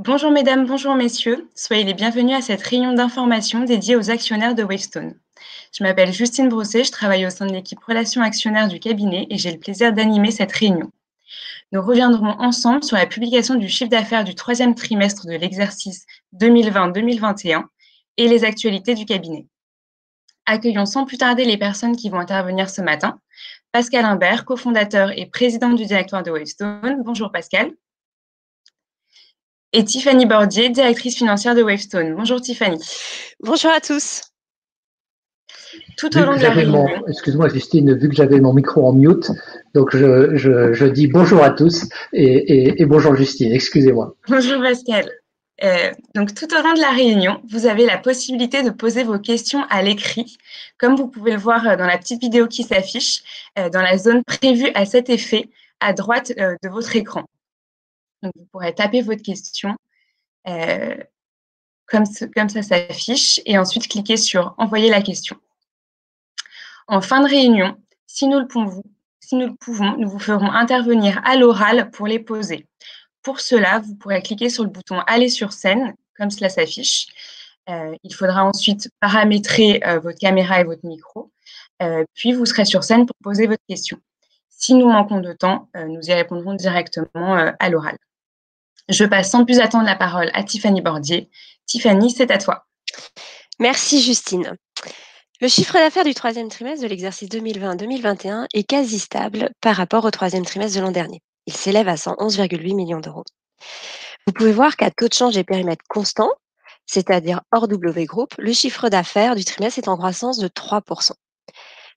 Bonjour mesdames, bonjour messieurs, soyez les bienvenus à cette réunion d'information dédiée aux actionnaires de Wavestone. Je m'appelle Justine Brosset, je travaille au sein de l'équipe Relations actionnaires du cabinet et j'ai le plaisir d'animer cette réunion. Nous reviendrons ensemble sur la publication du chiffre d'affaires du troisième trimestre de l'exercice 2020-2021 et les actualités du cabinet. Accueillons sans plus tarder les personnes qui vont intervenir ce matin. Pascal Imbert, cofondateur et président du directoire de Wavestone. Bonjour Pascal. Et Tiffany Bordier, directrice financière de Wavestone. Bonjour Tiffany. Bonjour à tous. Tout au long de la réunion. Excuse-moi Justine, vu que j'avais mon micro en mute, donc je dis bonjour à tous et bonjour Justine, excusez-moi. Bonjour Pascal. Donc tout au long de la réunion, vous avez la possibilité de poser vos questions à l'écrit, comme vous pouvez le voir dans la petite vidéo qui s'affiche, dans la zone prévue à cet effet, à droite de votre écran. Donc vous pourrez taper votre question comme ça s'affiche et ensuite cliquer sur Envoyer la question. En fin de réunion, si nous le pouvons, nous vous ferons intervenir à l'oral pour les poser. Pour cela, vous pourrez cliquer sur le bouton Aller sur scène, comme cela s'affiche. Il faudra ensuite paramétrer votre caméra et votre micro, puis vous serez sur scène pour poser votre question. Si nous manquons de temps, nous y répondrons directement à l'oral. Je passe sans plus attendre la parole à Tiffany Bordier. Tiffany, c'est à toi. Merci Justine. Le chiffre d'affaires du troisième trimestre de l'exercice 2020-2021 est quasi stable par rapport au troisième trimestre de l'an dernier. Il s'élève à 111,8 millions d'euros. Vous pouvez voir qu'à taux de change et périmètre constant, c'est-à-dire hors W Group, le chiffre d'affaires du trimestre est en croissance de 3%.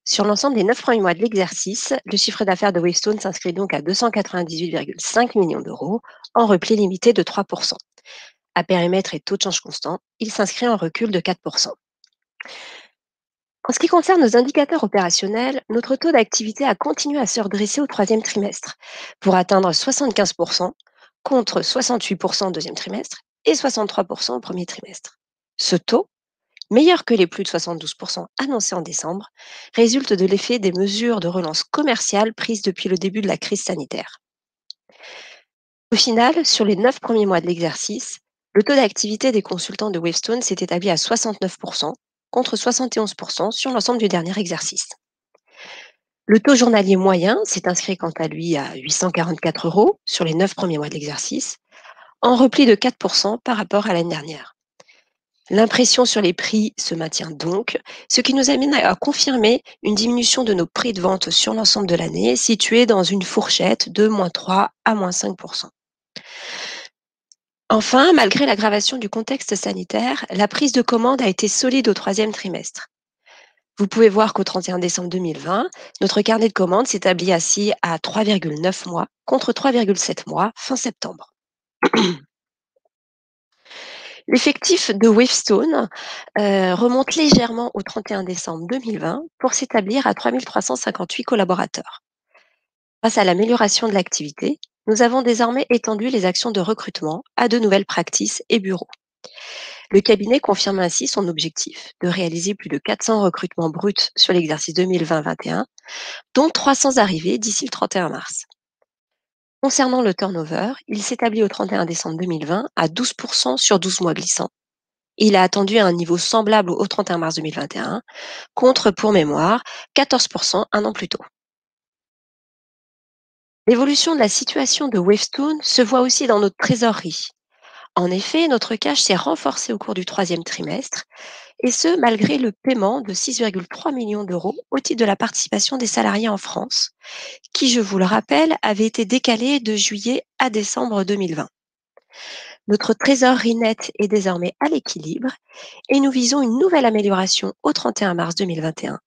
Sur l'ensemble des 9 premiers mois de l'exercice, le chiffre d'affaires de Wavestone s'inscrit donc à 298,5 millions d'euros, en repli limité de 3%. À périmètre et taux de change constant, il s'inscrit en recul de 4%. En ce qui concerne nos indicateurs opérationnels, notre taux d'activité a continué à se redresser au troisième trimestre pour atteindre 75% contre 68% au deuxième trimestre et 63% au premier trimestre. Ce taux, meilleur que les plus de 72% annoncés en décembre, résulte de l'effet des mesures de relance commerciale prises depuis le début de la crise sanitaire. Au final, sur les 9 premiers mois de l'exercice, le taux d'activité des consultants de Wavestone s'est établi à 69%, contre 71% sur l'ensemble du dernier exercice. Le taux journalier moyen s'est inscrit quant à lui à 844 euros sur les 9 premiers mois de l'exercice, en repli de 4% par rapport à l'année dernière. L'impression sur les prix se maintient donc, ce qui nous amène à confirmer une diminution de nos prix de vente sur l'ensemble de l'année, située dans une fourchette de -3 à -5%. Enfin, malgré l'aggravation du contexte sanitaire, la prise de commande a été solide au troisième trimestre. Vous pouvez voir qu'au 31 décembre 2020, notre carnet de commandes s'établit assis à 3,9 mois contre 3,7 mois fin septembre. L'effectif de Wavestone remonte légèrement au 31 décembre 2020 pour s'établir à 3 358 collaborateurs. Grâce à l'amélioration de l'activité, nous avons désormais étendu les actions de recrutement à de nouvelles practices et bureaux. Le cabinet confirme ainsi son objectif de réaliser plus de 400 recrutements bruts sur l'exercice 2020-21, dont 300 arrivées d'ici le 31 mars. Concernant le turnover, il s'établit au 31 décembre 2020 à 12% sur 12 mois glissants. Il a attendu un niveau semblable au 31 mars 2021, contre, pour mémoire, 14% un an plus tôt. L'évolution de la situation de Wavestone se voit aussi dans notre trésorerie. En effet, notre cash s'est renforcé au cours du troisième trimestre, et ce, malgré le paiement de 6,3 millions d'euros au titre de la participation des salariés en France, qui, je vous le rappelle, avait été décalé de juillet à décembre 2020. Notre trésorerie nette est désormais à l'équilibre et nous visons une nouvelle amélioration au 31 mars 2021,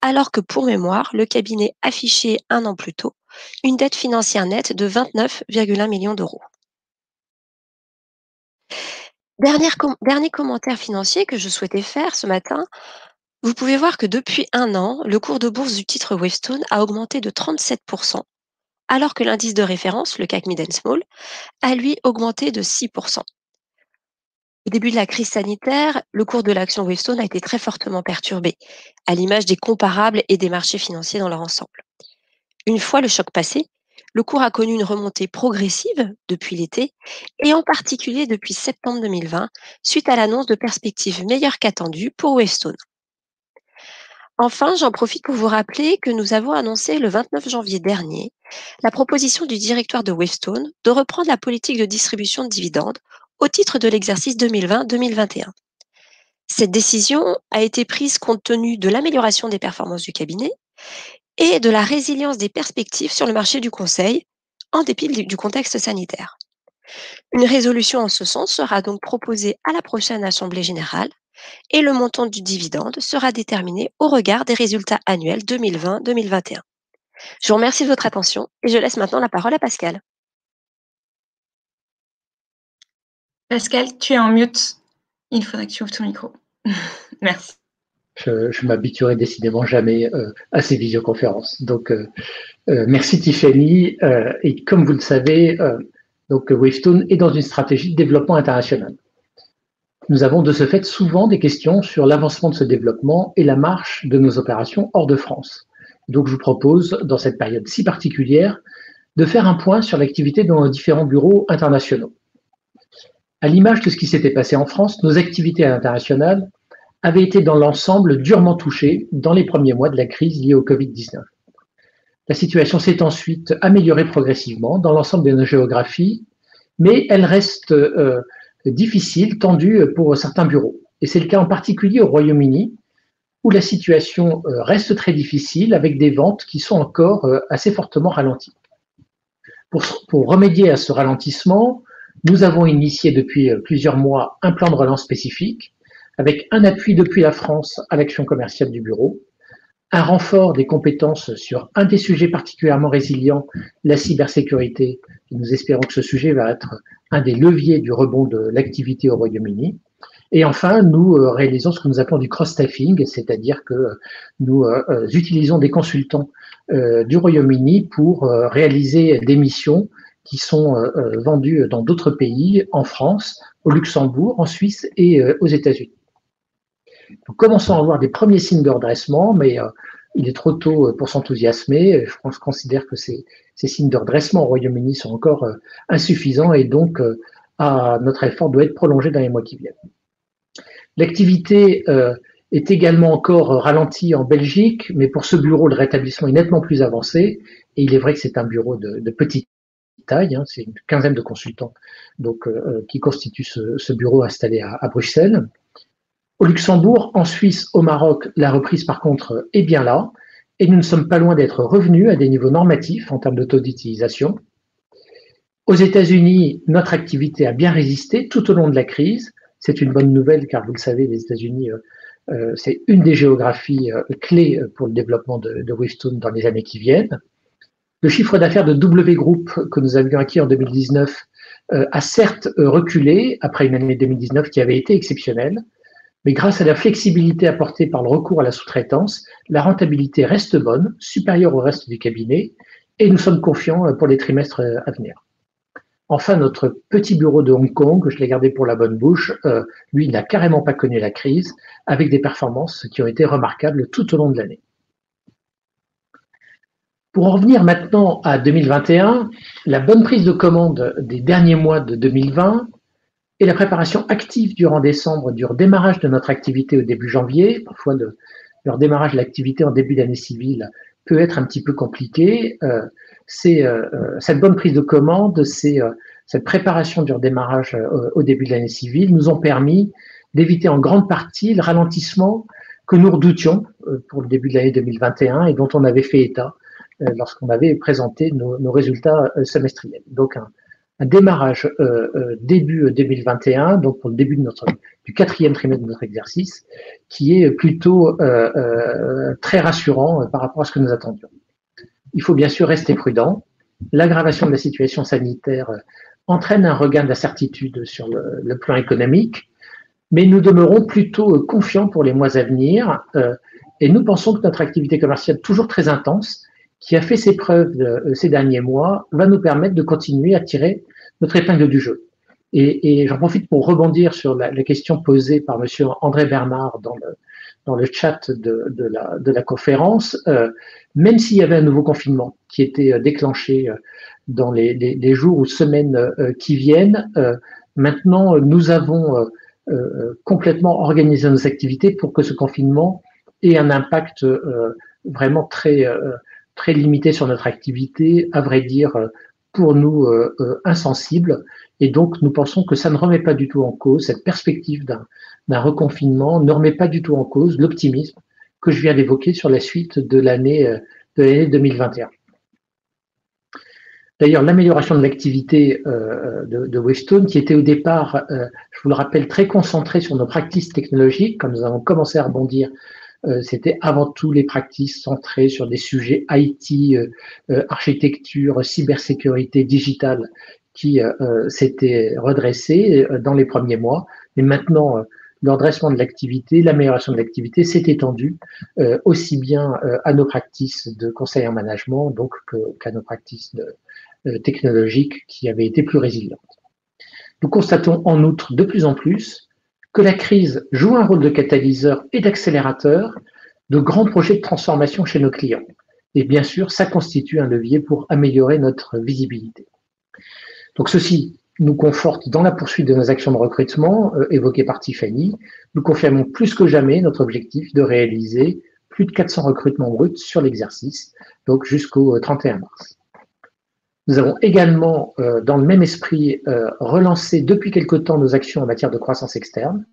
alors que pour mémoire, le cabinet affichait un an plus tôt une dette financière nette de 29,1 millions d'euros. Dernier commentaire financier que je souhaitais faire ce matin. Vous pouvez voir que depuis un an, le cours de bourse du titre Wavestone a augmenté de 37%, alors que l'indice de référence, le CAC Mid Small, a lui augmenté de 6%. Au début de la crise sanitaire, le cours de l'action Wavestone a été très fortement perturbé, à l'image des comparables et des marchés financiers dans leur ensemble. Une fois le choc passé, Le cours a connu une remontée progressive depuis l'été et en particulier depuis septembre 2020 suite à l'annonce de perspectives meilleures qu'attendues pour Wavestone. Enfin, j'en profite pour vous rappeler que nous avons annoncé le 29 janvier dernier la proposition du directoire de Wavestone de reprendre la politique de distribution de dividendes au titre de l'exercice 2020-2021. Cette décision a été prise compte tenu de l'amélioration des performances du cabinet et de la résilience des perspectives sur le marché du conseil, en dépit du contexte sanitaire. Une résolution en ce sens sera donc proposée à la prochaine Assemblée générale et le montant du dividende sera déterminé au regard des résultats annuels 2020-2021. Je vous remercie de votre attention et je laisse maintenant la parole à Pascal. Pascal, tu es en mute. Il faudrait que tu ouvres ton micro. Merci. Je m'habituerai décidément jamais à ces visioconférences. Donc, merci Tiffany. Et comme vous le savez, donc Wavestone est dans une stratégie de développement international. Nous avons de ce fait souvent des questions sur l'avancement de ce développement et la marche de nos opérations hors de France. Donc, je vous propose, dans cette période si particulière, de faire un point sur l'activité de nos différents bureaux internationaux. À l'image de ce qui s'était passé en France, nos activités à l'international avaient été dans l'ensemble durement touchées dans les premiers mois de la crise liée au Covid-19. La situation s'est ensuite améliorée progressivement dans l'ensemble de nos géographies, mais elle reste difficile, tendue pour certains bureaux. Et c'est le cas en particulier au Royaume-Uni, où la situation reste très difficile, avec des ventes qui sont encore assez fortement ralenties. Pour remédier à ce ralentissement, nous avons initié depuis plusieurs mois un plan de relance spécifique, avec un appui depuis la France à l'action commerciale du bureau, un renfort des compétences sur un des sujets particulièrement résilients, la cybersécurité, et nous espérons que ce sujet va être un des leviers du rebond de l'activité au Royaume-Uni. Et enfin, nous réalisons ce que nous appelons du cross-staffing, c'est-à-dire que nous utilisons des consultants du Royaume-Uni pour réaliser des missions qui sont vendues dans d'autres pays, en France, au Luxembourg, en Suisse et aux États-Unis. Nous commençons à avoir des premiers signes de redressement, mais il est trop tôt pour s'enthousiasmer. Je considère que ces signes de redressement au Royaume-Uni sont encore insuffisants et donc notre effort doit être prolongé dans les mois qui viennent. L'activité est également encore ralentie en Belgique, mais pour ce bureau, le rétablissement est nettement plus avancé. Et il est vrai que c'est un bureau de petite taille, hein, c'est une quinzaine de consultants donc, qui constituent ce bureau installé à Bruxelles. Au Luxembourg, en Suisse, au Maroc, la reprise par contre est bien là et nous ne sommes pas loin d'être revenus à des niveaux normatifs en termes de taux d'utilisation. Aux États-Unis, notre activité a bien résisté tout au long de la crise. C'est une bonne nouvelle car vous le savez, les États-Unis, c'est une des géographies clés pour le développement de Wavestone dans les années qui viennent. Le chiffre d'affaires de W Group que nous avions acquis en 2019 a certes reculé après une année 2019 qui avait été exceptionnelle, mais grâce à la flexibilité apportée par le recours à la sous-traitance, la rentabilité reste bonne, supérieure au reste du cabinet, et nous sommes confiants pour les trimestres à venir. Enfin, notre petit bureau de Hong Kong, je l'ai gardé pour la bonne bouche, lui, il n'a carrément pas connu la crise, avec des performances qui ont été remarquables tout au long de l'année. Pour en revenir maintenant à 2021, la bonne prise de commande des derniers mois de 2020 et la préparation active durant décembre du redémarrage de notre activité au début janvier, parfois le redémarrage de l'activité en début d'année civile peut être un petit peu compliqué. Cette bonne prise de commande, cette préparation du redémarrage au début de l'année civile nous ont permis d'éviter en grande partie le ralentissement que nous redoutions pour le début de l'année 2021 et dont on avait fait état lorsqu'on avait présenté nos résultats semestriels. Donc un démarrage début 2021, donc pour le début du quatrième trimestre de notre exercice, qui est plutôt très rassurant par rapport à ce que nous attendions. Il faut bien sûr rester prudent. L'aggravation de la situation sanitaire entraîne un regain d'incertitude sur le plan économique, mais nous demeurons plutôt confiants pour les mois à venir et nous pensons que notre activité commerciale toujours très intense, qui a fait ses preuves ces derniers mois, va nous permettre de continuer à tirer notre épingle du jeu. Et j'en profite pour rebondir sur la question posée par monsieur André Bernard dans le chat de la conférence, même s'il y avait un nouveau confinement qui était déclenché dans les jours ou semaines qui viennent, maintenant nous avons complètement organisé nos activités pour que ce confinement ait un impact vraiment très limité sur notre activité, à vrai dire pour nous insensible. Et donc nous pensons que ça ne remet pas du tout en cause, cette perspective d'un reconfinement ne remet pas du tout en cause l'optimisme que je viens d'évoquer sur la suite de l'année 2021. D'ailleurs, l'amélioration de l'activité de Wavestone, qui était au départ, je vous le rappelle, très concentrée sur nos practices technologiques, quand nous avons commencé à rebondir, c'était avant tout les practices centrées sur des sujets IT, architecture, cybersécurité, digitale, qui s'étaient redressées dans les premiers mois. Et maintenant, le redressement de l'activité, l'amélioration de l'activité s'est étendu aussi bien à nos practices de conseil en management, donc qu'à nos practices technologiques qui avaient été plus résilientes. Nous constatons en outre de plus en plus que la crise joue un rôle de catalyseur et d'accélérateur de grands projets de transformation chez nos clients. Et bien sûr, ça constitue un levier pour améliorer notre visibilité. Donc ceci nous conforte dans la poursuite de nos actions de recrutement évoquées par Tiffany. Nous confirmons plus que jamais notre objectif de réaliser plus de 400 recrutements bruts sur l'exercice, donc jusqu'au 31 mars. Nous avons également, dans le même esprit, relancé depuis quelque temps nos actions en matière de croissance externe,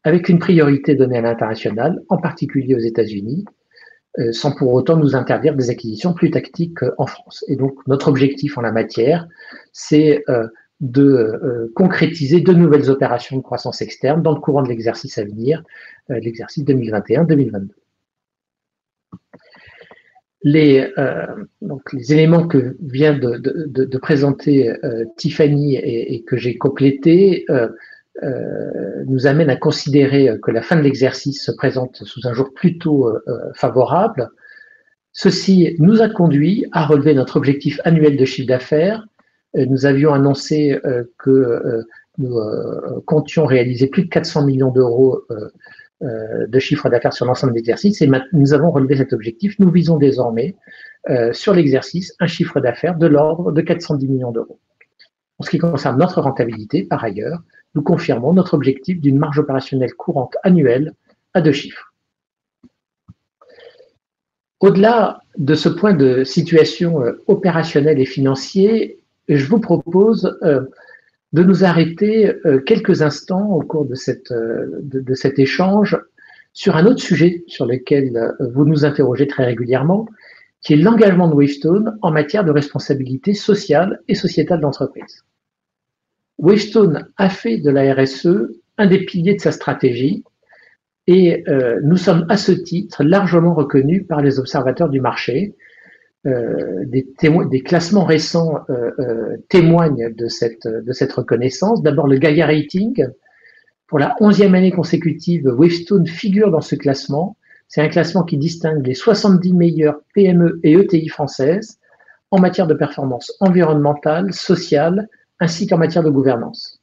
avec une priorité donnée à l'international, en particulier aux États-Unis, sans pour autant nous interdire des acquisitions plus tactiques en France. Et donc, notre objectif en la matière, c'est de concrétiser de nouvelles opérations de croissance externe dans le courant de l'exercice à venir, l'exercice 2021-2022. Donc les éléments que vient de présenter Tiffany et que j'ai complétés nous amènent à considérer que la fin de l'exercice se présente sous un jour plutôt favorable. Ceci nous a conduit à relever notre objectif annuel de chiffre d'affaires. Nous avions annoncé que nous comptions réaliser plus de 400 millions d'euros de chiffre d'affaires sur l'ensemble de l'exercice et nous avons relevé cet objectif. Nous visons désormais sur l'exercice un chiffre d'affaires de l'ordre de 410 millions d'euros. En ce qui concerne notre rentabilité, par ailleurs, nous confirmons notre objectif d'une marge opérationnelle courante annuelle à 2 chiffres. Au-delà de ce point de situation opérationnelle et financier, je vous propose de nous arrêter quelques instants au cours de cet échange sur un autre sujet sur lequel vous nous interrogez très régulièrement, qui est l'engagement de Wavestone en matière de responsabilité sociale et sociétale d'entreprise. Wavestone a fait de la RSE un des piliers de sa stratégie et nous sommes à ce titre largement reconnus par les observateurs du marché. Des classements récents témoignent de cette reconnaissance. D'abord, le Gaia Rating. Pour la 11e année consécutive, Wavestone figure dans ce classement. C'est un classement qui distingue les 70 meilleures PME et ETI françaises en matière de performance environnementale, sociale, ainsi qu'en matière de gouvernance.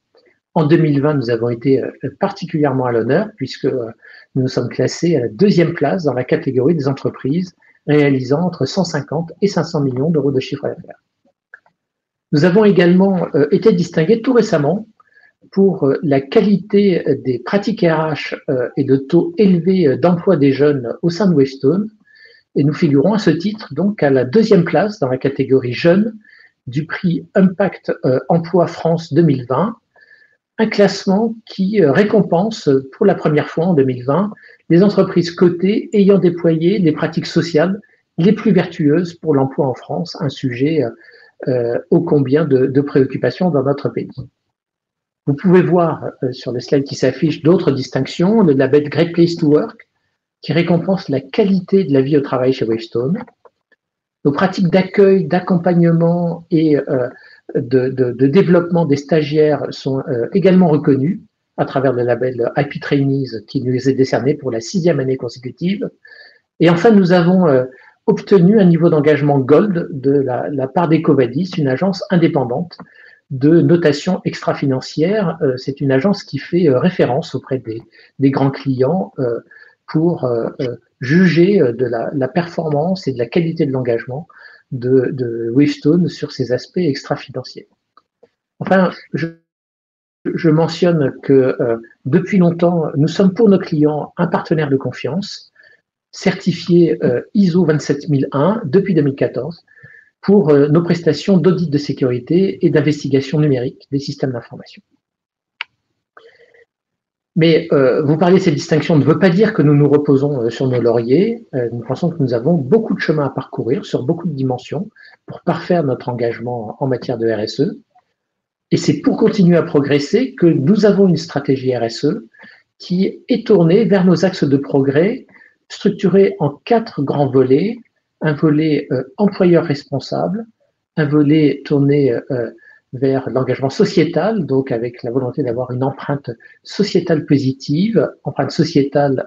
En 2020, nous avons été particulièrement à l'honneur puisque nous nous sommes classés à la 2e place dans la catégorie des entreprises réalisant entre 150 et 500 millions d'euros de chiffre d'affaires. Nous avons également été distingués tout récemment pour la qualité des pratiques RH et le taux élevé d'emploi des jeunes au sein de Wavestone. Et nous figurons à ce titre donc à la 2e place dans la catégorie jeunes du prix Impact Emploi France 2020, un classement qui récompense pour la première fois en 2020 les entreprises cotées ayant déployé les pratiques sociales les plus vertueuses pour l'emploi en France, un sujet ô combien de préoccupation dans notre pays. Vous pouvez voir sur le slide qui s'affiche d'autres distinctions, le label Great Place to Work, qui récompense la qualité de la vie au travail chez Wavestone. Nos pratiques d'accueil, d'accompagnement et de développement des stagiaires sont également reconnues à travers le label IP Trainees qui nous est décerné pour la 6e année consécutive. Et enfin, nous avons obtenu un niveau d'engagement Gold de la part d'Ecovadis, une agence indépendante de notation extra-financière. C'est une agence qui fait référence auprès des grands clients pour juger de la performance et de la qualité de l'engagement de Wavestone sur ces aspects extra-financiers. Enfin, je mentionne que depuis longtemps, nous sommes pour nos clients un partenaire de confiance, certifié ISO 27001 depuis 2014, pour nos prestations d'audit de sécurité et d'investigation numérique des systèmes d'information. Mais vous parlez de ces distinctions ne veut pas dire que nous nous reposons sur nos lauriers. Nous pensons que nous avons beaucoup de chemin à parcourir sur beaucoup de dimensions pour parfaire notre engagement en matière de RSE. Et c'est pour continuer à progresser que nous avons une stratégie RSE qui est tournée vers nos axes de progrès, structurés en 4 grands volets. Un volet employeur responsable, un volet tourné vers l'engagement sociétal, donc avec la volonté d'avoir une empreinte sociétale positive, empreinte sociétale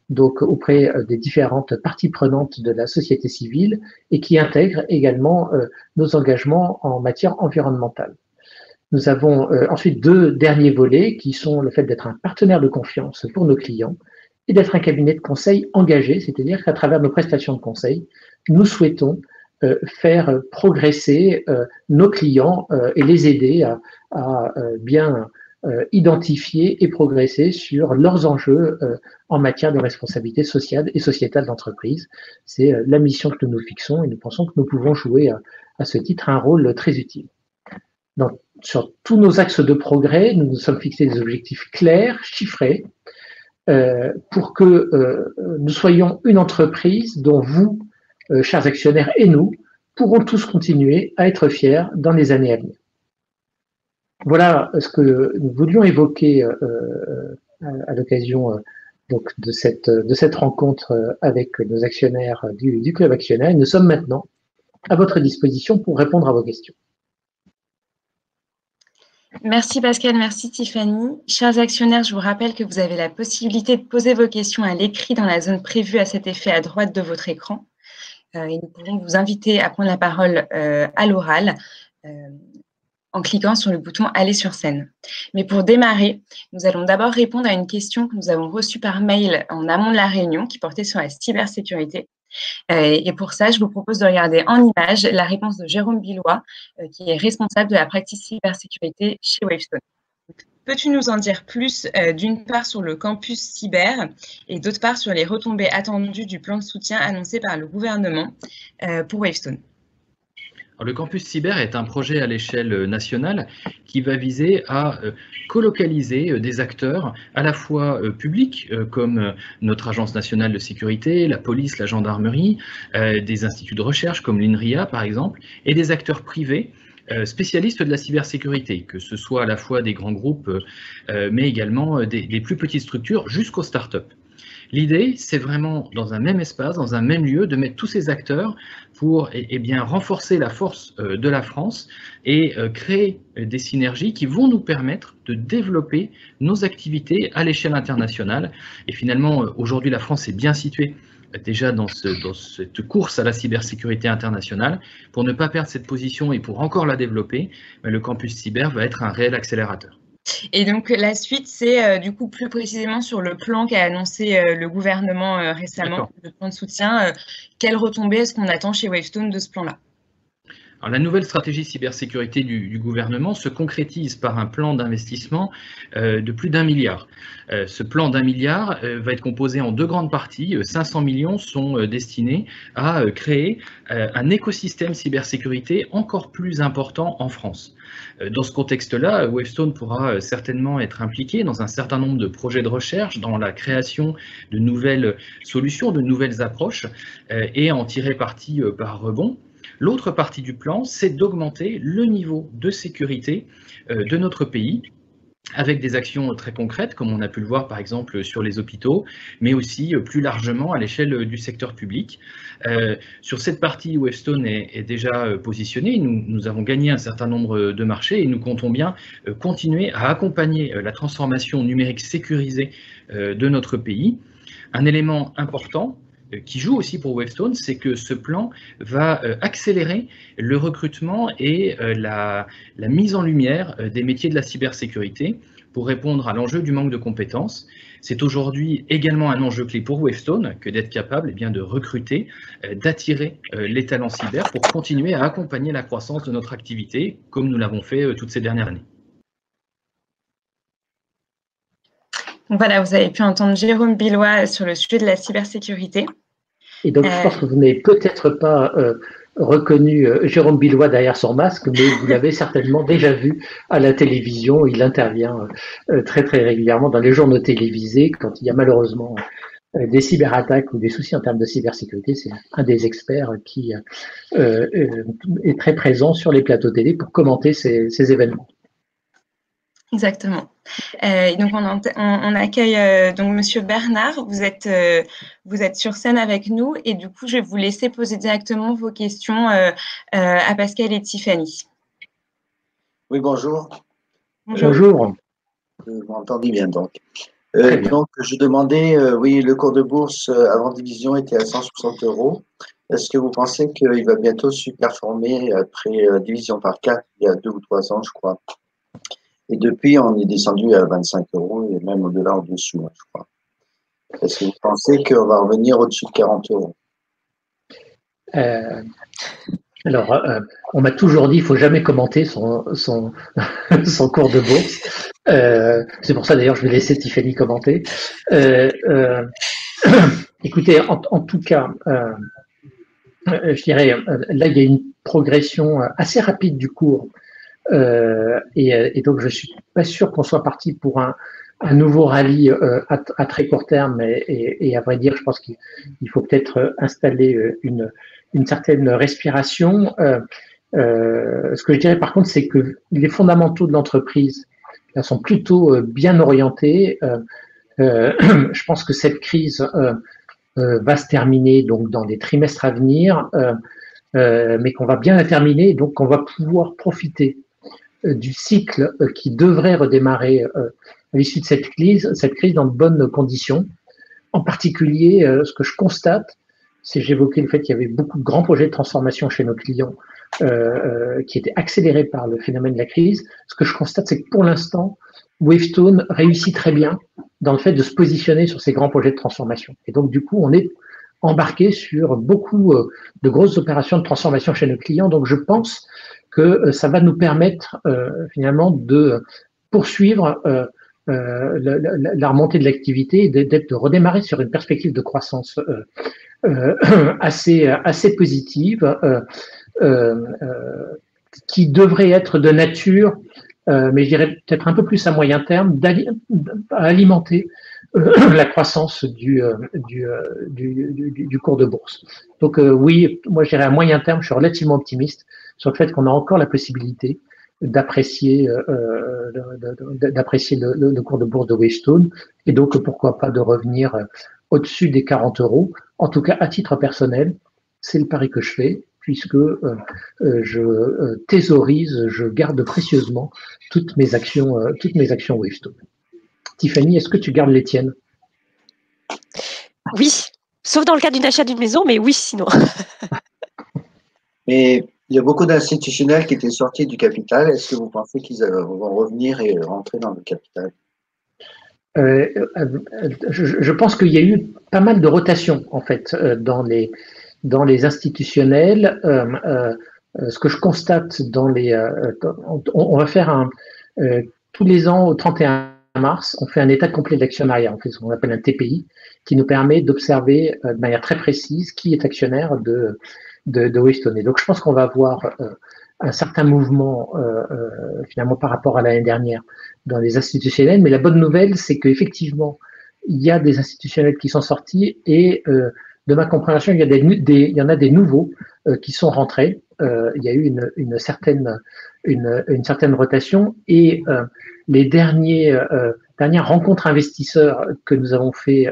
donc auprès des différentes parties prenantes de la société civile et qui intègre également nos engagements en matière environnementale. Nous avons ensuite 2 derniers volets qui sont le fait d'être un partenaire de confiance pour nos clients et d'être un cabinet de conseil engagé, c'est-à-dire qu'à travers nos prestations de conseil, nous souhaitons faire progresser nos clients et les aider à bien identifier et progresser sur leurs enjeux en matière de responsabilité sociale et sociétale d'entreprise. C'est la mission que nous nous fixons et nous pensons que nous pouvons jouer à ce titre un rôle très utile. Donc, sur tous nos axes de progrès, nous nous sommes fixés des objectifs clairs, chiffrés, pour que nous soyons une entreprise dont vous, chers actionnaires et nous, pourrons tous continuer à être fiers dans les années à venir. Voilà ce que nous voulions évoquer à l'occasion donc de cette rencontre avec nos actionnaires du club actionnaire. Et nous sommes maintenant à votre disposition pour répondre à vos questions. Merci Pascal, merci Tiffany. Chers actionnaires, je vous rappelle que vous avez la possibilité de poser vos questions à l'écrit dans la zone prévue à cet effet à droite de votre écran. Et nous pouvons vous inviter à prendre la parole à l'oral en cliquant sur le bouton « Aller sur scène ». Mais pour démarrer, nous allons d'abord répondre à une question que nous avons reçue par mail en amont de la réunion qui portait sur la cybersécurité. Et pour ça, je vous propose de regarder en image la réponse de Jérôme Billois, qui est responsable de la pratique cybersécurité chez Wavestone. Peux-tu nous en dire plus, d'une part sur le campus cyber et d'autre part sur les retombées attendues du plan de soutien annoncé par le gouvernement pour Wavestone? Alors, le campus cyber est un projet à l'échelle nationale qui va viser à colocaliser des acteurs à la fois publics comme notre Agence nationale de sécurité, la police, la gendarmerie, des instituts de recherche comme l'INRIA par exemple, et des acteurs privés spécialistes de la cybersécurité, que ce soit à la fois des grands groupes mais également des plus petites structures jusqu'aux startups. L'idée, c'est vraiment dans un même espace, dans un même lieu, de mettre tous ces acteurs pour bien renforcer la force de la France et créer des synergies qui vont nous permettre de développer nos activités à l'échelle internationale. Et finalement, aujourd'hui, la France est bien située déjà dans cette course à la cybersécurité internationale. Pour ne pas perdre cette position et pour encore la développer, le campus cyber va être un réel accélérateur. Et donc, la suite, c'est du coup plus précisément sur le plan qu'a annoncé le gouvernement récemment, le plan de soutien. Quelles retombées est-ce qu'on attend chez Wavestone de ce plan-là? Alors, la nouvelle stratégie cybersécurité du gouvernement se concrétise par un plan d'investissement de plus d'1 milliard. Ce plan d'1 milliard va être composé en 2 grandes parties. 500 millions sont destinés à créer un écosystème cybersécurité encore plus important en France. Dans ce contexte-là, Wavestone pourra certainement être impliqué dans un certain nombre de projets de recherche, dans la création de nouvelles solutions, de nouvelles approches, et en tirer parti par rebond. L'autre partie du plan, c'est d'augmenter le niveau de sécurité de notre pays, avec des actions très concrètes, comme on a pu le voir par exemple sur les hôpitaux, mais aussi plus largement à l'échelle du secteur public. Sur cette partie, Wavestone est déjà positionné. Nous avons gagné un certain nombre de marchés et nous comptons bien continuer à accompagner la transformation numérique sécurisée de notre pays. Un élément important, qui joue aussi pour Wavestone, c'est que ce plan va accélérer le recrutement et la mise en lumière des métiers de la cybersécurité pour répondre à l'enjeu du manque de compétences. C'est aujourd'hui également un enjeu clé pour Wavestone que d'être capable de recruter, d'attirer les talents cyber pour continuer à accompagner la croissance de notre activité, comme nous l'avons fait toutes ces dernières années. Donc voilà, vous avez pu entendre Jérôme Billois sur le sujet de la cybersécurité. Et donc, je pense que vous n'avez peut-être pas reconnu Jérôme Billois derrière son masque, mais vous l'avez certainement déjà vu à la télévision. Il intervient très, très régulièrement dans les journaux télévisés quand il y a malheureusement des cyberattaques ou des soucis en termes de cybersécurité. C'est un des experts qui est très présent sur les plateaux télé pour commenter ces événements. Exactement. Donc on accueille donc Monsieur Bernard. Vous êtes sur scène avec nous et du coup je vais vous laisser poser directement vos questions à Pascal et Tiffany. Oui, bonjour. Bonjour. Vous m'entendez bien donc. Donc je demandais, oui, le cours de bourse avant division était à 160 €. Est-ce que vous pensez qu'il va bientôt surperformer après division par 4 il y a 2 ou 3 ans, je crois? Et depuis, on est descendu à 25 € et même au-delà, au-dessous, je crois. Est-ce que vous pensez qu'on va revenir au-dessus de 40 €? Alors, on m'a toujours dit qu'il ne faut jamais commenter son cours de bourse. C'est pour ça d'ailleurs je vais laisser Tiffany commenter. Écoutez, en tout cas, je dirais, là il y a une progression assez rapide du cours. Et donc je suis pas sûr qu'on soit parti pour un nouveau rallye à très court terme et à vrai dire je pense qu'il faut peut-être installer une certaine respiration. Ce que je dirais par contre c'est que les fondamentaux de l'entreprise là, sont plutôt bien orientés. Je pense que cette crise va se terminer donc dans les trimestres à venir, mais qu'on va bien la terminer et donc qu'on va pouvoir profiter du cycle qui devrait redémarrer à l'issue de cette crise dans de bonnes conditions. En particulier, ce que je constate, c'est j'évoquais le fait qu'il y avait beaucoup de grands projets de transformation chez nos clients qui étaient accélérés par le phénomène de la crise. Ce que je constate, c'est que pour l'instant, Wavestone réussit très bien dans le fait de se positionner sur ces grands projets de transformation. Et donc, du coup, on est embarqué sur beaucoup de grosses opérations de transformation chez nos clients. Donc, je pense que ça va nous permettre finalement de poursuivre la remontée de l'activité et de redémarrer sur une perspective de croissance assez positive qui devrait être de nature, mais je dirais peut-être un peu plus à moyen terme, à alimenter la croissance du cours de bourse. Donc oui, moi je dirais à moyen terme, je suis relativement optimiste sur le fait qu'on a encore la possibilité d'apprécier le cours de bourse de Wavestone et donc pourquoi pas de revenir au-dessus des 40 €. En tout cas, à titre personnel, c'est le pari que je fais puisque je thésaurise, je garde précieusement toutes mes actions Wavestone. Tiffany, est-ce que tu gardes les tiennes? Oui, sauf dans le cas d'un achat d'une maison, mais oui, sinon. Mais il y a beaucoup d'institutionnels qui étaient sortis du capital. Est-ce que vous pensez qu'ils vont revenir et rentrer dans le capital? Je pense qu'il y a eu pas mal de rotation en fait dans les institutionnels. Ce que je constate on va faire tous les ans au 31 mars, on fait un état complet de l'actionnariat, on fait ce qu'on appelle un TPI, qui nous permet d'observer de manière très précise qui est actionnaire de Wavestone. Et donc je pense qu'on va avoir un certain mouvement finalement par rapport à l'année dernière dans les institutionnels, mais la bonne nouvelle c'est qu'effectivement il y a des institutionnels qui sont sortis et de ma compréhension il y en a des nouveaux qui sont rentrés. Il y a eu une certaine rotation et les dernières rencontres investisseurs que nous avons faites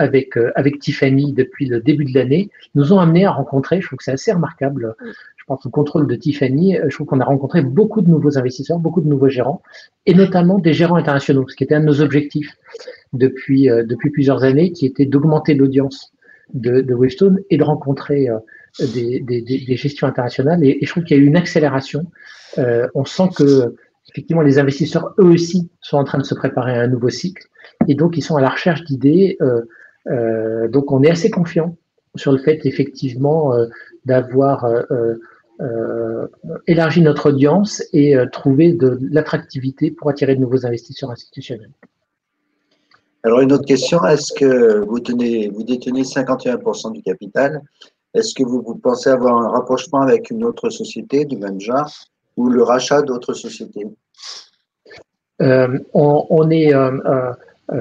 avec Tiffany depuis le début de l'année nous ont amené à rencontrer, je trouve que c'est assez remarquable, je sous le contrôle de Tiffany, je trouve qu'on a rencontré beaucoup de nouveaux investisseurs, beaucoup de nouveaux gérants, et notamment des gérants internationaux, ce qui était un de nos objectifs depuis plusieurs années, qui était d'augmenter l'audience de Wavestone et de rencontrer des gestions internationales. Et je trouve qu'il y a eu une accélération. On sent que effectivement les investisseurs eux aussi sont en train de se préparer à un nouveau cycle, et donc ils sont à la recherche d'idées. Donc on est assez confiant sur le fait effectivement d'avoir élargi notre audience et trouvé de l'attractivité pour attirer de nouveaux investisseurs institutionnels. Alors, une autre question, est-ce que vous détenez 51% du capital? Est-ce que vous pensez avoir un rapprochement avec une autre société du même genre ou le rachat d'autres sociétés? On est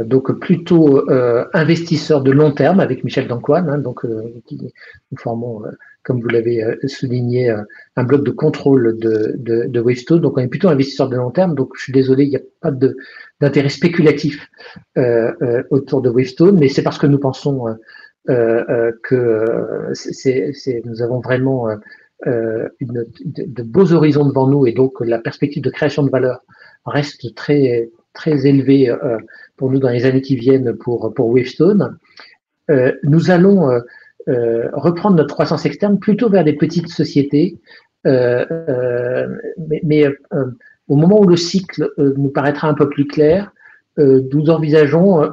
donc plutôt investisseur de long terme avec Michel Dancoine, hein, donc nous formons, comme vous l'avez souligné, un bloc de contrôle de Wavestone. Donc on est plutôt investisseur de long terme. Donc je suis désolé, il n'y a pas d'intérêt spéculatif autour de Wavestone, mais c'est parce que nous pensons que nous avons vraiment de beaux horizons devant nous, et donc la perspective de création de valeur reste très très élevée pour nous dans les années qui viennent pour Wavestone. Nous allons reprendre notre croissance externe plutôt vers des petites sociétés, mais au moment où le cycle nous paraîtra un peu plus clair, nous envisageons,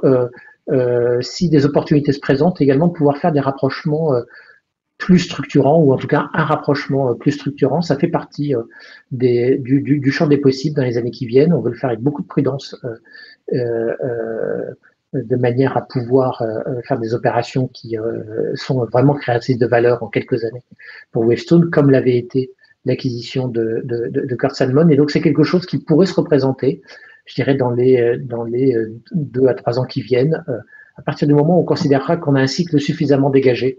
si des opportunités se présentent, également de pouvoir faire des rapprochements plus structurants, ou en tout cas un rapprochement plus structurant. Ça fait partie du champ des possibles dans les années qui viennent. On veut le faire avec beaucoup de prudence, de manière à pouvoir faire des opérations qui sont vraiment créatrices de valeur en quelques années pour Wavestone, comme l'avait été l'acquisition de Kurt Salmon. Et donc c'est quelque chose qui pourrait se représenter, je dirais, dans les 2 à 3 ans qui viennent, à partir du moment où on considérera qu'on a un cycle suffisamment dégagé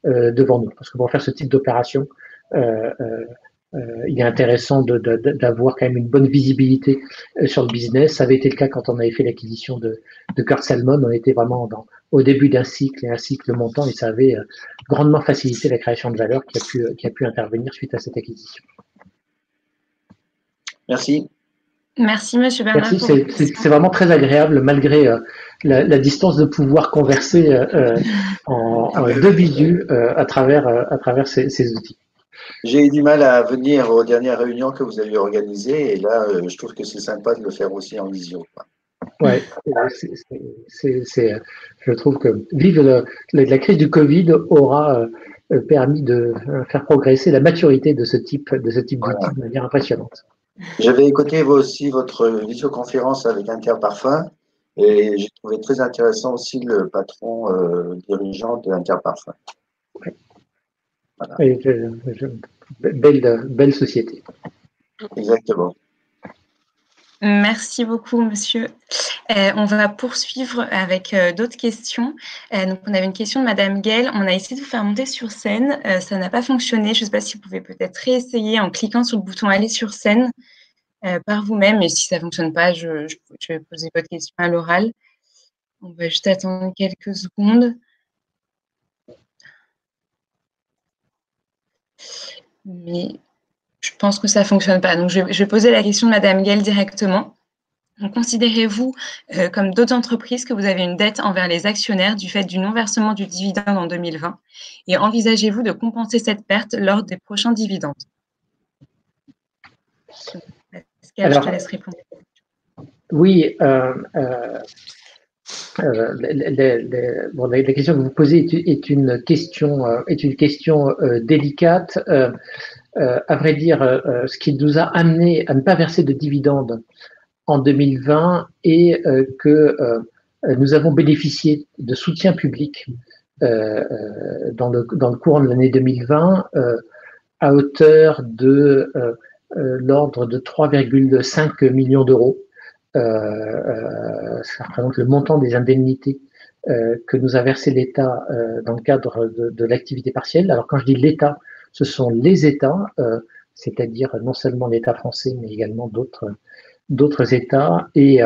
devant nous. Parce que pour faire ce type d'opération, il est intéressant d'avoir quand même une bonne visibilité sur le business. Ça avait été le cas quand on avait fait l'acquisition de Kurt Salmon. On était vraiment au début d'un cycle, et un cycle montant, et ça avait grandement facilité la création de valeur qui a pu intervenir suite à cette acquisition. Merci. Merci, Monsieur Bernard. Merci, c'est vraiment très agréable, malgré la distance, de pouvoir converser de visu à travers ces outils. J'ai eu du mal à venir aux dernières réunions que vous avez organisées, et là, je trouve que c'est sympa de le faire aussi en visio. Ouais, je trouve que la crise du Covid aura permis de faire progresser la maturité de ce type d'outil de manière impressionnante. J'avais écouté aussi votre visioconférence avec Interparfum, et j'ai trouvé très intéressant aussi le patron dirigeant de Interparfum. Ouais. Voilà. Belle société. Exactement. Merci beaucoup, monsieur. On va poursuivre avec d'autres questions. Donc, on avait une question de Madame Gell. On a essayé de vous faire monter sur scène. Ça n'a pas fonctionné. Je ne sais pas si vous pouvez peut-être réessayer en cliquant sur le bouton « Aller sur scène » par vous-même. Et si ça ne fonctionne pas, je vais poser votre question à l'oral. On va juste attendre quelques secondes. Mais je pense que ça ne fonctionne pas. Donc, je vais poser la question de Madame Gell directement. Considérez-vous, comme d'autres entreprises, que vous avez une dette envers les actionnaires du fait du non-versement du dividende en 2020, et envisagez-vous de compenser cette perte lors des prochains dividendes? Pascal, je te laisse répondre. Oui, la question que vous posez est une question délicate. À vrai dire, ce qui nous a amené à ne pas verser de dividendes en 2020 est que nous avons bénéficié de soutien public dans le courant de l'année 2020 à hauteur de l'ordre de 3,5 millions d'euros. Ça représente le montant des indemnités que nous a versé l'État dans le cadre de l'activité partielle. Alors quand je dis l'État, ce sont les États, c'est-à-dire non seulement l'État français, mais également d'autres États. Et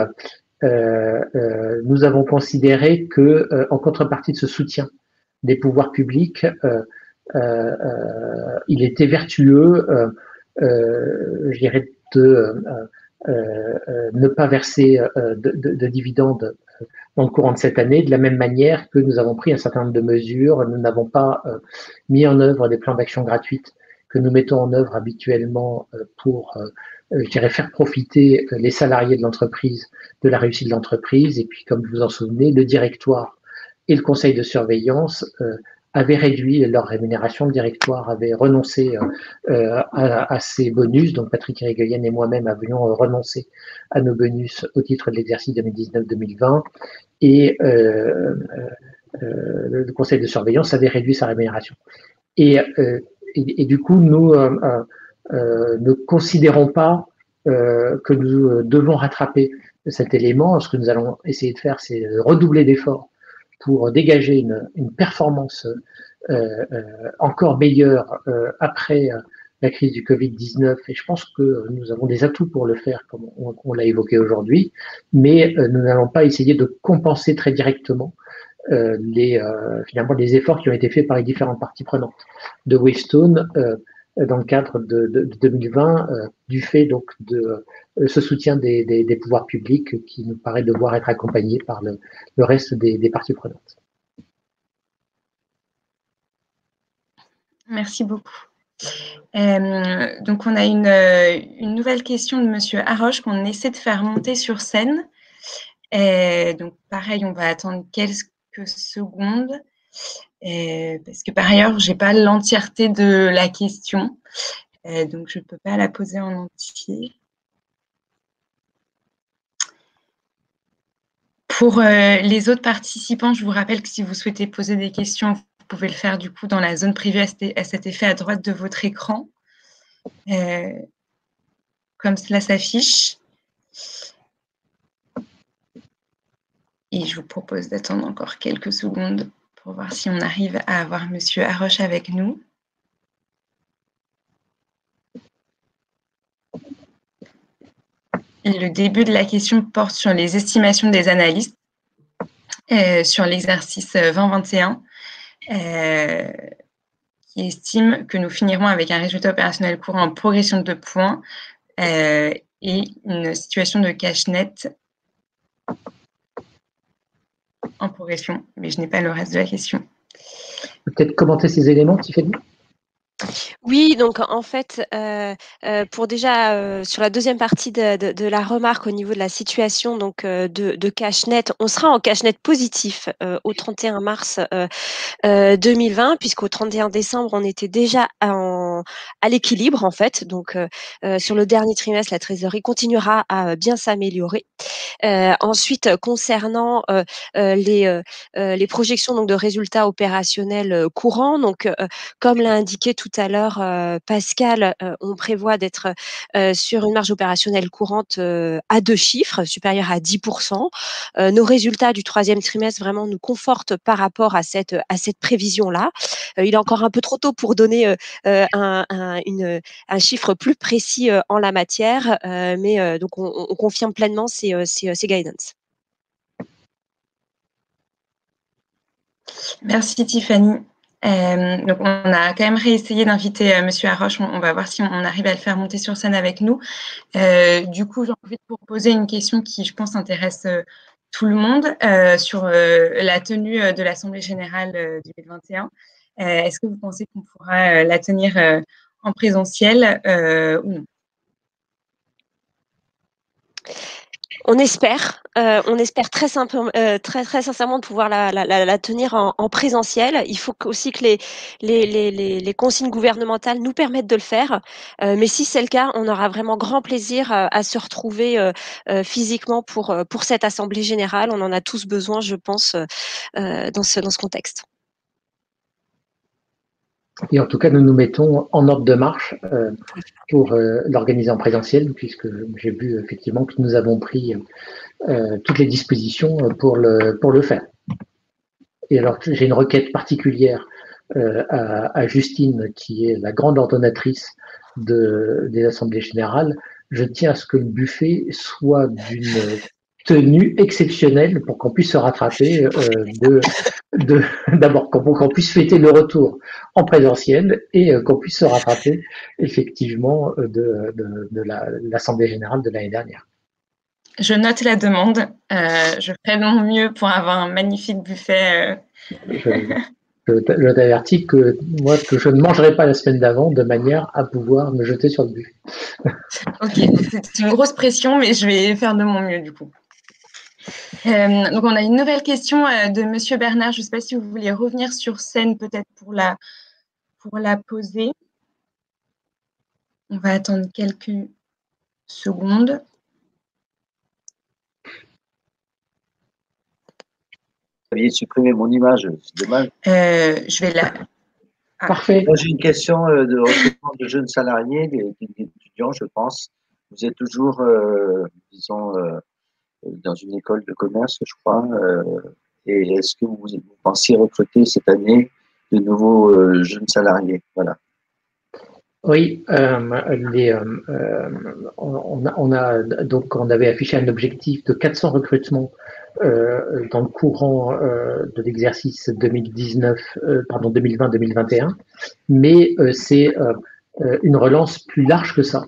nous avons considéré que, en contrepartie de ce soutien des pouvoirs publics, il était vertueux, je dirais, de ne pas verser de dividendes dans le courant de cette année, de la même manière que nous avons pris un certain nombre de mesures. Nous n'avons pas mis en œuvre des plans d'action gratuites que nous mettons en œuvre habituellement pour, je dirais, faire profiter les salariés de l'entreprise de la réussite de l'entreprise. Et puis, comme vous vous en souvenez, le directoire et le conseil de surveillance avaient réduit leur rémunération. Le directoire avait renoncé à ces bonus. Donc, Patrick Irigoyen et moi-même avions renoncé à nos bonus au titre de l'exercice 2019-2020. Et le conseil de surveillance avait réduit sa rémunération. Et du coup, nous ne considérons pas que nous devons rattraper cet élément. Ce que nous allons essayer de faire, c'est redoubler d'efforts pour dégager une performance encore meilleure après la crise du Covid-19. Et je pense que nous avons des atouts pour le faire, comme on l'a évoqué aujourd'hui, mais nous n'allons pas essayer de compenser très directement finalement les efforts qui ont été faits par les différentes parties prenantes de Wavestone dans le cadre de 2020, du fait donc de ce soutien des pouvoirs publics qui nous paraît devoir être accompagné par le reste des parties prenantes. Merci beaucoup. Donc, on a une nouvelle question de Monsieur Haroche qu'on essaie de faire monter sur scène. Donc, pareil, on va attendre quelques secondes parce que par ailleurs, je n'ai pas l'entièreté de la question. Donc, je ne peux pas la poser en entier. Pour les autres participants, je vous rappelle que si vous souhaitez poser des questions, vous pouvez le faire du coup dans la zone privée à cet effet à droite de votre écran, comme cela s'affiche. Et je vous propose d'attendre encore quelques secondes pour voir si on arrive à avoir Monsieur Haroche avec nous. Et le début de la question porte sur les estimations des analystes sur l'exercice 2021. Qui estime que nous finirons avec un résultat opérationnel courant en progression de 2 points et une situation de cash net en progression, mais je n'ai pas le reste de la question. Peut-être commenter ces éléments, Tiffany ? Oui, donc en fait, pour déjà sur la deuxième partie de la remarque au niveau de la situation donc de cash net, on sera en cash net positif au 31 mars 2020, puisqu'au 31 décembre, on était déjà à l'équilibre en fait. Donc sur le dernier trimestre, la trésorerie continuera à bien s'améliorer. Ensuite, concernant les projections donc de résultats opérationnels courants, donc comme l'a indiqué tout à l'heure Pascal, on prévoit d'être sur une marge opérationnelle courante à 2 chiffres, supérieure à 10%. Nos résultats du troisième trimestre vraiment nous confortent par rapport à cette prévision-là. Il est encore un peu trop tôt pour donner un chiffre plus précis en la matière, mais donc on confirme pleinement ces guidance. Merci Tiffany. Donc on a quand même réessayé d'inviter Monsieur Haroche. On va voir si on arrive à le faire monter sur scène avec nous. Du coup, j'ai envie de vous poser une question qui, je pense, intéresse tout le monde sur la tenue de l'Assemblée générale 2021. Est-ce que vous pensez qu'on pourra la tenir en présentiel ou non ? On espère très sincèrement de pouvoir la tenir en présentiel. Il faut aussi que les consignes gouvernementales nous permettent de le faire. Mais si c'est le cas, on aura vraiment grand plaisir à se retrouver physiquement pour cette assemblée générale. On en a tous besoin, je pense, dans ce contexte. Et en tout cas, nous nous mettons en ordre de marche pour l'organiser en présentiel, puisque j'ai vu effectivement que nous avons pris toutes les dispositions pour le faire. Et alors, j'ai une requête particulière à Justine, qui est la grande ordonnatrice des assemblées générales. Je tiens à ce que le buffet soit d'une tenue exceptionnelle pour qu'on puisse se rattraper d'abord qu'on puisse fêter le retour en présentiel et qu'on puisse se rattraper effectivement de l'Assemblée générale de l'année dernière. Je note la demande. Je ferai de mon mieux pour avoir un magnifique buffet. Je t'avertis que moi, que je ne mangerai pas la semaine d'avant de manière à pouvoir me jeter sur le buffet. Ok, c'est une grosse pression, mais je vais faire de mon mieux du coup. Donc on a une nouvelle question de Monsieur Bernard. Je ne sais pas si vous voulez revenir sur scène peut-être pour la poser. On va attendre quelques secondes. Vous aviez supprimé mon image, c'est dommage. Je vais la... Parfait. Moi, j'ai une question de recrutement de jeunes salariés, d'étudiants, je pense. Vous êtes toujours, disons, dans une école de commerce, je crois. Et est-ce que vous pensez recruter cette année de nouveaux jeunes salariés? Voilà. Oui, on avait affiché un objectif de 400 recrutements dans le courant de l'exercice 2020-2021, mais c'est une relance plus large que ça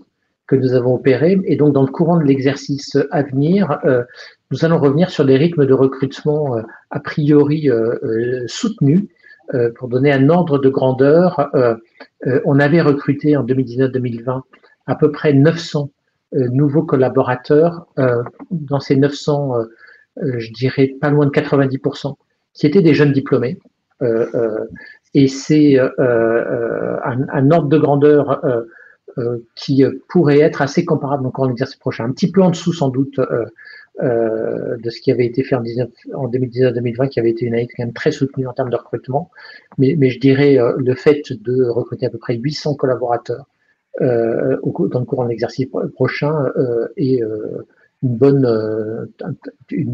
que nous avons opéré. Et donc, dans le courant de l'exercice à venir, nous allons revenir sur des rythmes de recrutement a priori soutenus. Pour donner un ordre de grandeur, on avait recruté en 2019-2020 à peu près 900 nouveaux collaborateurs. Dans ces 900, je dirais pas loin de 90%, qui étaient des jeunes diplômés. Et c'est un ordre de grandeur qui pourrait être assez comparable encore en l'exercice prochain. Un petit peu en dessous sans doute de ce qui avait été fait en 2019-2020, qui avait été une année quand même très soutenue en termes de recrutement. Mais je dirais le fait de recruter à peu près 800 collaborateurs dans le courant de l'exercice prochain est une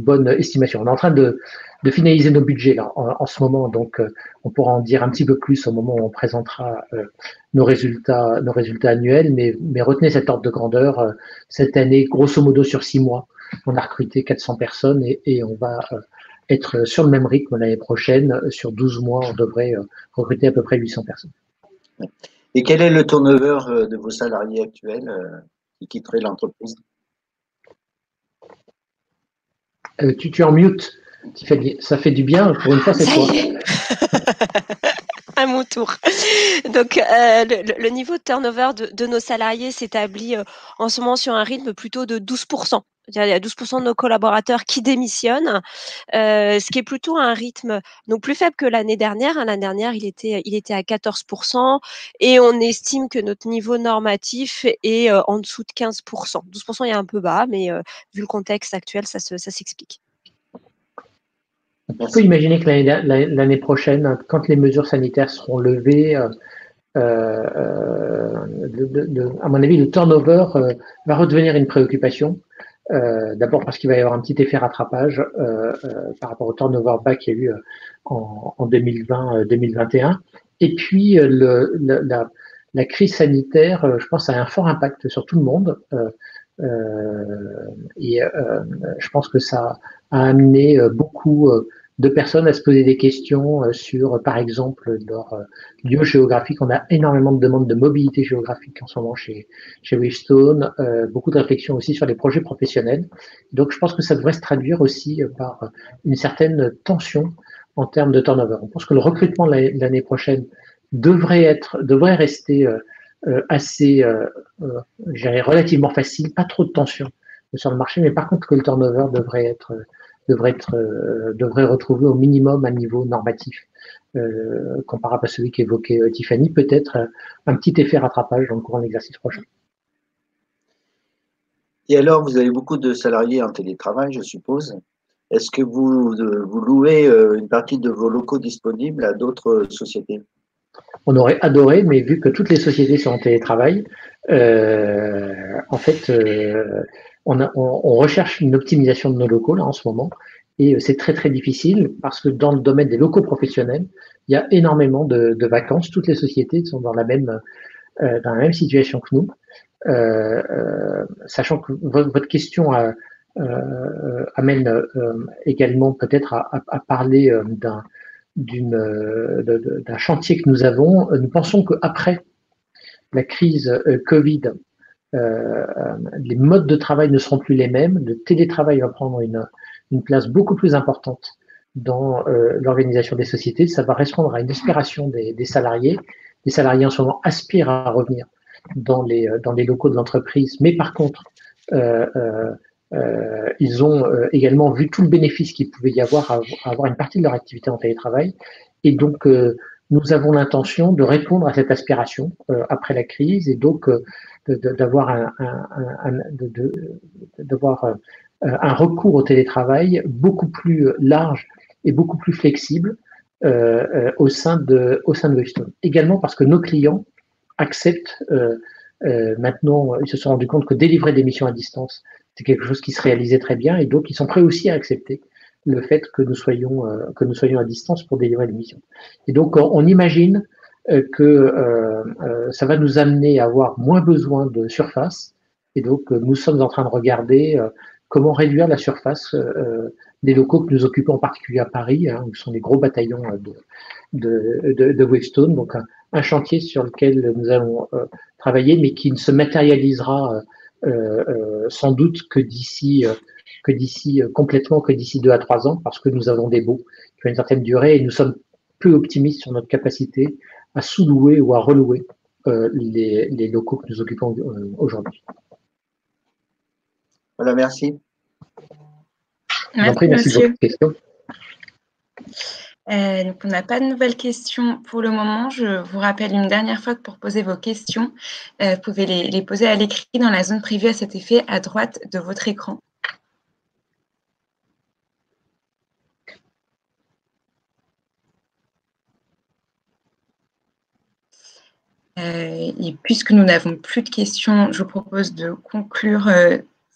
bonne estimation. On est en train de finaliser nos budgets là, en ce moment, donc on pourra en dire un petit peu plus au moment où on présentera nos résultats annuels, mais retenez cet ordre de grandeur. Cette année, grosso modo sur 6 mois, on a recruté 400 personnes et on va être sur le même rythme l'année prochaine. Sur 12 mois, on devrait recruter à peu près 800 personnes. Et quel est le turnover de vos salariés actuels qui quitteraient l'entreprise? Tu es en mute. Ça fait du bien. Pour une fois, c'est toi. À mon tour. Donc, le niveau de turnover de nos salariés s'établit en ce moment sur un rythme plutôt de 12%. Il y a 12% de nos collaborateurs qui démissionnent, ce qui est plutôt un rythme donc plus faible que l'année dernière. L'année dernière, il était à 14% et on estime que notre niveau normatif est en dessous de 15%. 12% est un peu bas, mais vu le contexte actuel, ça s'explique. On peut imaginer que l'année prochaine, quand les mesures sanitaires seront levées, à mon avis, le turnover va redevenir une préoccupation. D'abord parce qu'il va y avoir un petit effet rattrapage par rapport au turnover bas qu'il y a eu en 2020-2021. Et puis, la crise sanitaire, je pense, a un fort impact sur tout le monde. Je pense que ça a amené beaucoup de personnes à se poser des questions sur, par exemple, leur lieu géographique. On a énormément de demandes de mobilité géographique en ce moment chez Wavestone, beaucoup de réflexions aussi sur les projets professionnels. Donc, je pense que ça devrait se traduire aussi par une certaine tension en termes de turnover. On pense que le recrutement l'année prochaine devrait rester assez, je dirais, relativement facile, pas trop de tension sur le marché, mais par contre que le turnover devrait retrouver au minimum un niveau normatif comparable à celui qu'évoquait Tiffany, peut-être un petit effet rattrapage dans le courant de l'exercice prochain. Et alors, vous avez beaucoup de salariés en télétravail, je suppose. Est-ce que vous louez une partie de vos locaux disponibles à d'autres sociétés? On aurait adoré, mais vu que toutes les sociétés sont en télétravail, en fait, on recherche une optimisation de nos locaux là en ce moment, et c'est très très difficile parce que dans le domaine des locaux professionnels, il y a énormément de vacances. Toutes les sociétés sont dans la même situation que nous, sachant que votre question amène également peut-être à parler d'un chantier que nous avons. Nous pensons qu'après la crise Covid, les modes de travail ne seront plus les mêmes. Le télétravail va prendre une place beaucoup plus importante dans l'organisation des sociétés. Ça va répondre à une aspiration des salariés. Les salariés en ce moment aspirent à revenir dans les locaux de l'entreprise, mais par contre, ils ont également vu tout le bénéfice qu'il pouvait y avoir à avoir une partie de leur activité en télétravail. Et donc, nous avons l'intention de répondre à cette aspiration après la crise et donc d'avoir un recours au télétravail beaucoup plus large et beaucoup plus flexible au sein de Wavestone. Également parce que nos clients acceptent maintenant, ils se sont rendus compte que délivrer des missions à distance, c'est quelque chose qui se réalisait très bien et donc ils sont prêts aussi à accepter le fait que nous soyons à distance pour délivrer des missions. Et donc on imagine que ça va nous amener à avoir moins besoin de surface et donc nous sommes en train de regarder comment réduire la surface des locaux que nous occupons en particulier à Paris, où sont les gros bataillons de Wavestone, donc un chantier sur lequel nous allons travailler, mais qui ne se matérialisera sans doute que d'ici complètement que d'ici 2 à 3 ans, parce que nous avons des baux qui ont une certaine durée et nous sommes peu optimistes sur notre capacité à sous-louer ou à relouer les locaux que nous occupons aujourd'hui. Voilà, merci. Merci de votre question. Donc on n'a pas de nouvelles questions pour le moment. Je vous rappelle une dernière fois que pour poser vos questions, vous pouvez les poser à l'écrit dans la zone prévue à cet effet à droite de votre écran. Et puisque nous n'avons plus de questions, je vous propose de conclure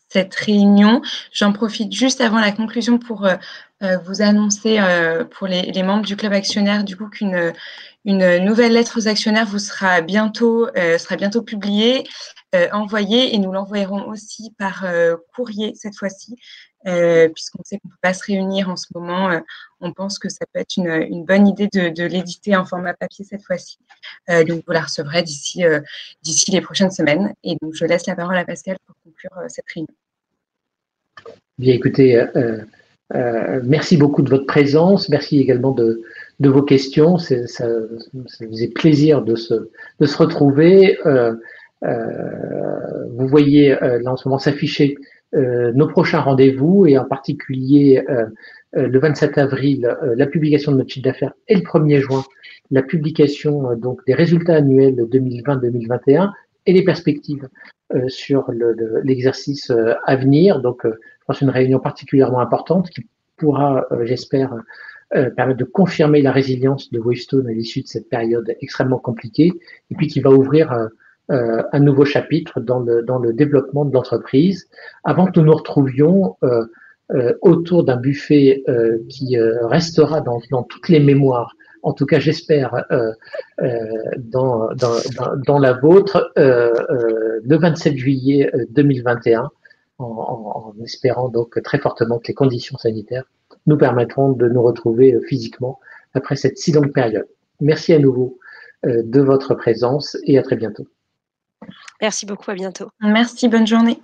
cette réunion. J'en profite juste avant la conclusion pour vous annoncer pour les membres du club actionnaire du coup qu'une nouvelle lettre aux actionnaires vous sera bientôt publiée, envoyée, et nous l'envoyerons aussi par courrier cette fois-ci, puisqu'on sait qu'on ne peut pas se réunir en ce moment. On pense que ça peut être une bonne idée de l'éditer en format papier cette fois-ci. Donc vous la recevrez d'ici les prochaines semaines. Et donc je laisse la parole à Pascal pour conclure cette réunion. Bien, écoutez, merci beaucoup de votre présence. Merci également de vos questions. Ça faisait plaisir de se retrouver. Vous voyez là en ce moment s'afficher nos prochains rendez-vous et en particulier le 27 avril, la publication de notre chiffre d'affaires et le 1er juin, la publication donc des résultats annuels 2020-2021 et les perspectives sur l'exercice à venir. Donc, je pense une réunion particulièrement importante qui pourra, j'espère, permettre de confirmer la résilience de Wavestone à l'issue de cette période extrêmement compliquée et puis qui va ouvrir un nouveau chapitre dans le développement de l'entreprise. Avant que nous nous retrouvions autour d'un buffet qui restera dans toutes les mémoires, en tout cas j'espère dans la vôtre, le 27 juillet 2021, en espérant donc très fortement que les conditions sanitaires nous permettront de nous retrouver physiquement après cette si longue période. Merci à nouveau de votre présence et à très bientôt. Merci beaucoup, à bientôt. Merci, bonne journée.